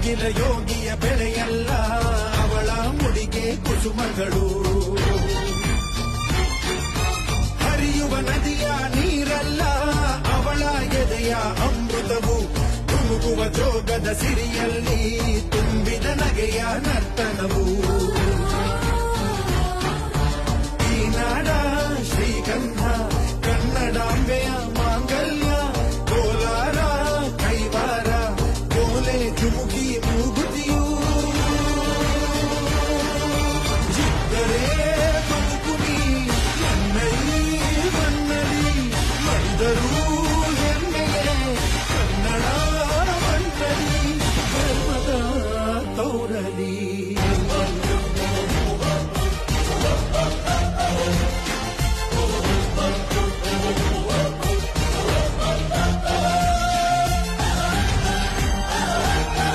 ನೇಗಿಲ ಯೋಗಿಯ ಬೆಳೆಯಲ್ಲ ಅವಳ ಮುಡಿಗೆ ಕುಸುಮಗಳು. ಹರಿಯುವ ನದಿಯ ನೀರಲ್ಲ ಅವಳ ಎದೆಯ ಅಮೃತವು. ತುಳುಕುವ ಜೋಗದ ಸಿರಿಯಲ್ಲಿ ತುಂಬಿದ ನಗೆಯ ನರ್ತನವು. ಈ ನಾಡ ಶ್ರೀಗಂಧ ಕನ್ನಡಾಂಬೆಯ ಮಾಂಗಲ್ಯ. ಕೋಲಾರ ಕೈವಾರ ಕೋಲೆ ಜುಮುಕಿ ಮೂಗುತಿಯು